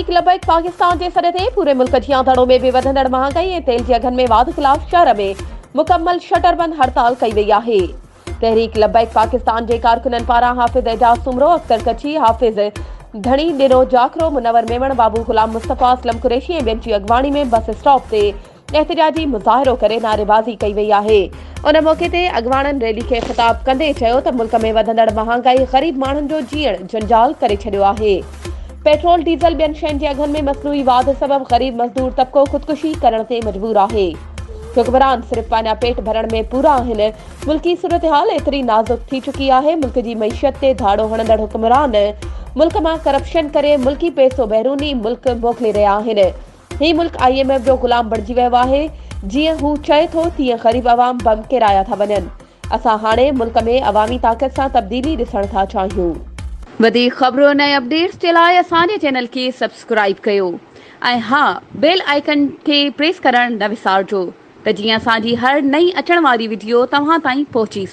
तहरीक लबैक पाकिस्तान के सर ते पूरे मुल्क जी आंधड़ों में बि वधंदड़ महांगाई ऐं तेल जे अघनि में वाध खिलाफ शहर में मुकम्मल शटरबंद हड़ताल कई वई आहे। तहरीक लबैक पाकिस्तान जे कारकुननि पारां हाफ़िज़ एजाज सुमरो, अख्तर कची, हाफ़िज़ धणी ॾिनो जाखरो, मुनवर मेमण, बाबू गुलाम मुस्तफ़ा, असलम कुरैशी ऐं ॿियनि जी अॻवानी में बस स्टॉप ते एहतिजाजी मुज़ाहिरो करे नारेबाज़ी कई वई आहे। उन मौक़े ते अॻवाणनि रैली खे ख़िताब कंदे चयो त मुल्क में वधंदड़ महांगाई ग़रीब माण्हुनि जो जीअण जंजाल करे छॾियो आहे। पेट्रोल, डीज़ल, ॿियनि शयुनि जे अघनि में मसनूई वाध सबबि ग़रीब मज़दूर तबिको ख़ुदकुशी करण ते मजबूर आहे। हुक्मरान सिर्फ़ पंहिंजा पेट भरण में पूरा आहिनि। मुल्की सूरतहाल एतिरी नाज़ुक थी चुकी आहे। मुल्क जी मईशत ते धाड़ो हणंदड़ हुक्मरान मुल्क मां करप्शन करे मुल्की पैसो बैरूनी मुल्क मोकिले रहिया आहिनि। ही मुल्क IMF जो गुलाम बणिजी वियो आहे। जीअं हू चए थो तीअं ग़रीब अवाम बम किराया था वञनि। असां हाणे मुल्क में अवामी ताक़त सां तब्दीली ॾिसण था चाहियूं। वधीक ख़बरूं ऐं अपडेट्स जे लाइ असांजे चैनल खे सब्सक्राइब कयो ऐं हा, बेल आइकन खे प्रेस करणु न विसारिजो त जीअं असांजी हर नई अचण वारी वीडियो तव्हां ताईं पहुची सघे।